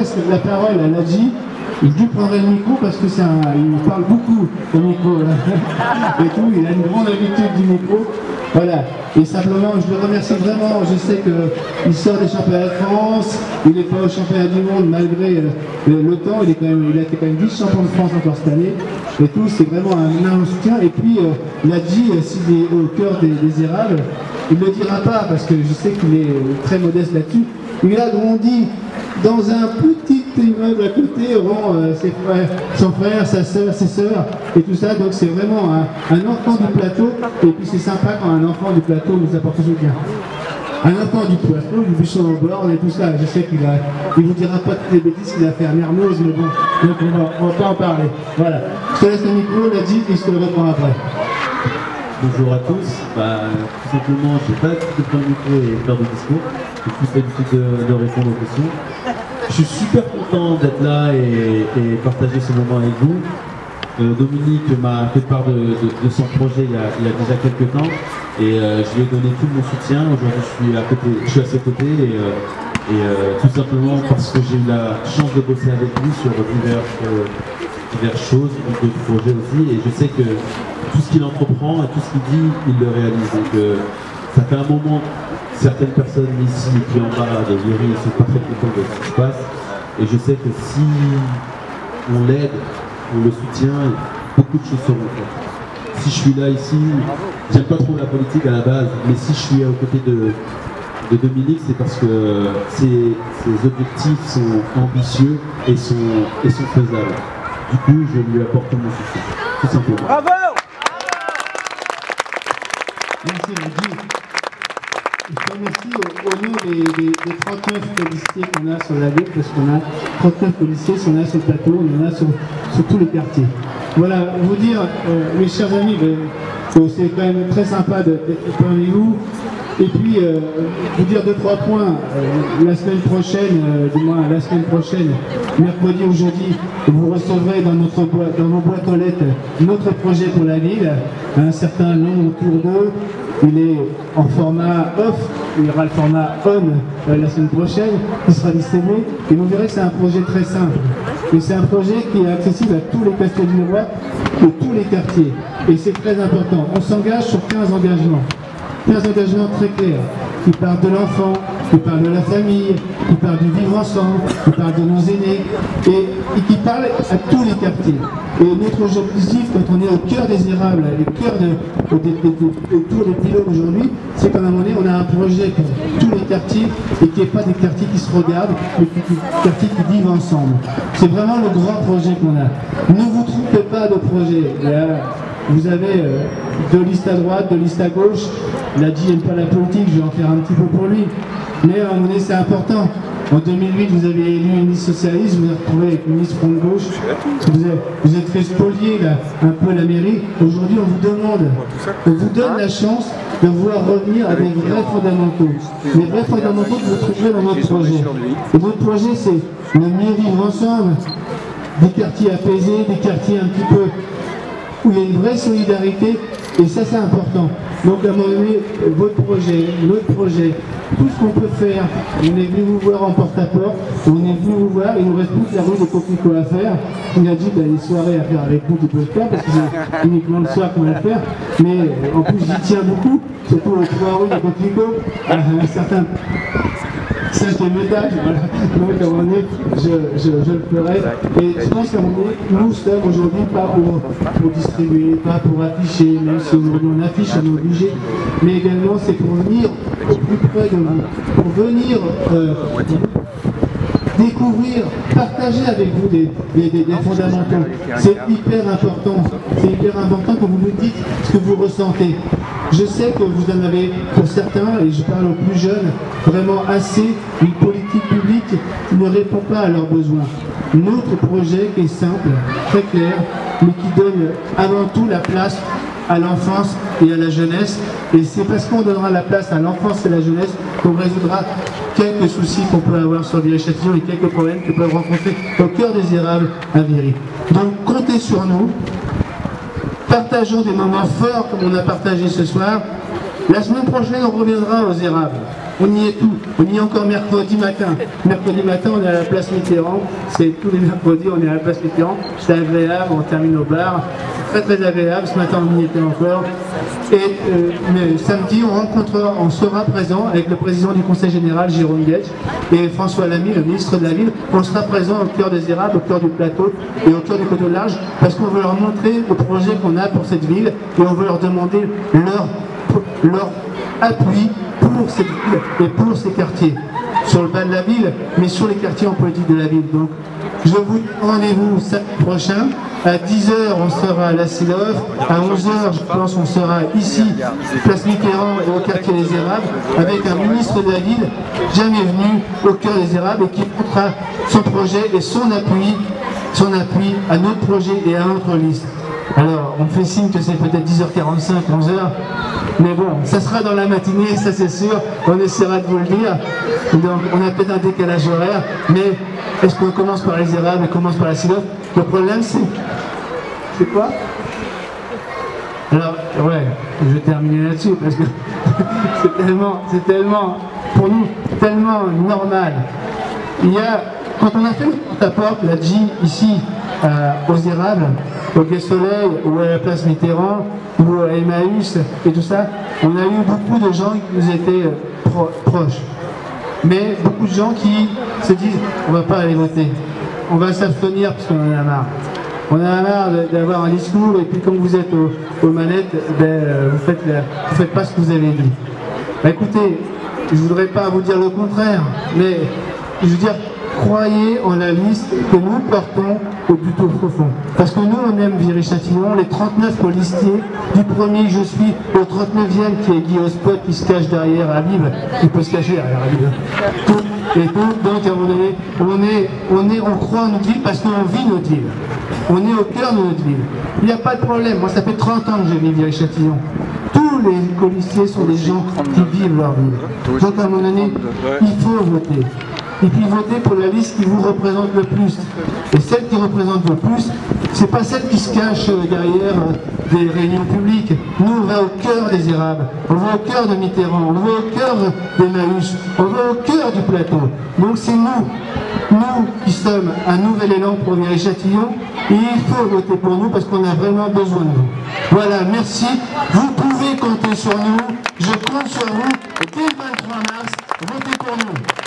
laisse la parole à Nadji. Je lui prendrai le micro parce que il parle beaucoup au micro. Et tout, il a une grande habitude du micro. Voilà. Et simplement, je le remercie vraiment. Je sais qu'il sort des championnats de France. Il n'est pas au championnat du monde malgré le temps. Il a été quand même vice-champion de France encore cette année. Et tout, c'est vraiment un soutien. Et puis, Nadji, s'il est au cœur des érables, il ne le dira pas parce que je sais qu'il est très modeste là-dessus. Il a grandi dans un petit immeuble à côté, son frère, sa soeur, ses sœurs et tout ça. Donc c'est vraiment un enfant du plateau. Et puis c'est sympa quand un enfant du plateau nous apporte ce soutien. Un enfant du plateau, du buisson au bord et tout ça. Je sais qu'il vous dira pas toutes les bêtises qu'il a fait à Mermoz, mais bon, donc on va pas en parler. Voilà. Je te laisse le micro, Nadji, et je te le reprends après. Bonjour à tous. Tout simplement, je n'ai pas l'habitude de prendre le micro et faire de discours. J'ai plus l'habitude de répondre aux questions. Je suis super content d'être là et partager ce moment avec vous. Dominique m'a fait part de son projet il y a déjà quelques temps et je lui ai donné tout mon soutien. Aujourd'hui, je suis à ses côtés et tout simplement parce que j'ai eu la chance de bosser avec lui sur diverses choses, d'autres projets aussi, et je sais que tout ce qu'il entreprend et tout ce qu'il dit, il le réalise. Donc ça fait un moment, certaines personnes ici qui en bas de Viry ne sont pas très contentes de ce qui se passe, et je sais que si on l'aide, on le soutient, beaucoup de choses seront faites. Si je suis là ici, j'aime pas trop la politique à la base, mais si je suis aux côtés de Dominique, c'est parce que ses objectifs sont ambitieux et sont faisables. Du coup, je lui apporte mon soutien, tout simplement. Bravo! Merci Nadji. Je te remercie au nom des 39 policiers qu'on a sur la ville, parce qu'on a 39 policiers, on en a sur le plateau, on en a sur tous les quartiers. Voilà, vous dire, mes chers amis, c'est quand même très sympa d'être parmi vous. Et puis, vous dire 2-3 points. La semaine prochaine, mercredi ou jeudi, vous recevrez dans nos boîtes aux lettres notre projet pour la ville, un certain nom autour d'eux. Il est en format off, il y aura le format on la semaine prochaine, qui sera distribué. Et vous verrez que c'est un projet très simple. Et c'est un projet qui est accessible à tous les Castelvinois, de tous les quartiers. Et c'est très important. On s'engage sur 15 engagements. 15 engagements très clairs, qui parlent de l'enfant, qui parlent de la famille, qui parlent du vivre ensemble, qui parlent de nos aînés, et qui parlent à tous les quartiers. Et notre objectif, quand on est au cœur des érables, au cœur de tous les pilotes aujourd'hui, c'est qu'à un moment donné, on a un projet pour tous les quartiers, et qu'il n'y ait pas des quartiers qui se regardent, mais des quartiers qui vivent ensemble. C'est vraiment le grand projet qu'on a. Ne vous trompez pas de projet. Vous avez deux listes à droite, deux listes à gauche. Nadji n'aime pas la politique, je vais en faire un petit peu pour lui. Mais à un moment donné, c'est important. En 2008, vous avez élu une liste socialiste, vous vous êtes retrouvé avec une liste front de gauche. Vous êtes fait spolier là, un peu la mairie. Aujourd'hui, on vous donne la chance de pouvoir revenir à des vrais fondamentaux. Les vrais fondamentaux que vous trouverez dans notre projet. Et votre projet, c'est le mieux vivre ensemble, des quartiers apaisés, des quartiers un petit peu où il y a une vraie solidarité, et ça c'est important. Donc à un moment donné, votre projet, notre projet, tout ce qu'on peut faire, on est venu vous voir en porte-à-porte, on est venu vous voir, il nous reste toute la rue de Coquelicot à faire. Il a dit qu'il y a des soirées à faire avec vous qui peuvent le faire, parce que c'est uniquement le soir qu'on va le faire, mais en plus j'y tiens beaucoup, surtout aux 3 rues de Coquelicot, à un certain 5e étage, voilà. Donc à un moment donné, je le ferai. Et je pense qu'à un moment donné, nous sommes aujourd'hui pas pour distribuer, pas pour afficher, même si aujourd'hui on affiche, on est obligé, mais également c'est pour venir au plus près de vous, pour venir découvrir, partager avec vous des fondamentaux. C'est hyper important. C'est hyper important que vous nous dites ce que vous ressentez. Je sais que vous en avez, pour certains, et je parle aux plus jeunes, vraiment assez une politique publique qui ne répond pas à leurs besoins. Notre projet qui est simple, très clair, mais qui donne avant tout la place à l'enfance et à la jeunesse. Et c'est parce qu'on donnera la place à l'enfance et à la jeunesse qu'on résoudra quelques soucis qu'on peut avoir sur Viry-Châtillon et quelques problèmes que peuvent rencontrer au cœur des érables à Viry. Donc comptez sur nous. Partageons des moments forts comme on a partagé ce soir. La semaine prochaine, on reviendra aux érables. on y est tout. On y est encore mercredi matin. Mercredi matin, on est à la place Mitterrand. C'est tous les mercredis, on est à la place Mitterrand. C'est agréable, on termine au bar. C'est très très agréable. Ce matin, on y était encore. Et mais samedi, on sera présent avec le président du Conseil général, Jérôme Guedj, et François Lamy, le ministre de la Ville. On sera présent au cœur des Érables, au cœur du plateau et au cœur du Coteau Large, parce qu'on veut leur montrer le projet qu'on a pour cette ville et on veut leur demander leur appui pour cette ville et pour ces quartiers. Sur le bas de la ville, mais sur les quartiers en politique de la ville. Donc, je vous donne rendez-vous samedi prochain. À 10h, on sera à la Silof. À 11h, je pense, on sera ici, place Mitterrand et au quartier des Érables, avec un ministre de la ville jamais venu au cœur des Érables et qui montrera son projet et son appui à notre projet et à notre liste. Alors, on fait signe que c'est peut-être 10h45, 11h, mais bon, ça sera dans la matinée, ça c'est sûr, on essaiera de vous le dire. Donc, on a peut-être un décalage horaire, mais est-ce qu'on commence par les Érables et commence par la Silof? Le problème, c'est quoi? Alors, ouais, je vais terminer là-dessus, parce que c'est tellement, pour nous, tellement normal. Quand on a fait le porte-à-porte, la G, ici, aux Érables, au Quai Soleil, ou à la place Mitterrand, ou à Emmaüs, et tout ça, on a eu beaucoup de gens qui nous étaient proches. Mais beaucoup de gens qui se disent, on ne va pas aller voter. On va s'abstenir parce qu'on en a marre. On en a marre d'avoir un discours, et puis quand vous êtes aux manettes, vous faites pas ce que vous avez dit. Bah, écoutez, je ne voudrais pas vous dire le contraire, mais je veux dire, croyez en la liste que nous portons au plus profond. Parce que nous, on aime Viry-Châtillon, les 39 policiers, du premier je suis au 39e qui est Guy Ospot qui se cache derrière Habib, il peut se cacher derrière Habib. Et donc à un moment donné, on croit en notre ville parce qu'on vit notre ville. On est au cœur de notre ville. Il n'y a pas de problème, moi ça fait 30 ans que je vis Viry-Châtillon. Tous les policiers sont des gens qui vivent leur ville. Donc à un moment donné, il faut voter. Et puis votez pour la liste qui vous représente le plus. Et celle qui représente le plus, c'est pas celle qui se cache derrière des réunions publiques. Nous, on va au cœur des Érables, on va au cœur de Mitterrand, on va au cœur d'Emmaüs, on va au cœur du plateau. Donc c'est nous qui sommes un nouvel élan pour Viry-Châtillon, et il faut voter pour nous parce qu'on a vraiment besoin de vous. Voilà, merci. Vous pouvez compter sur nous. Je compte sur vous. Dès le 23 mars, votez pour nous.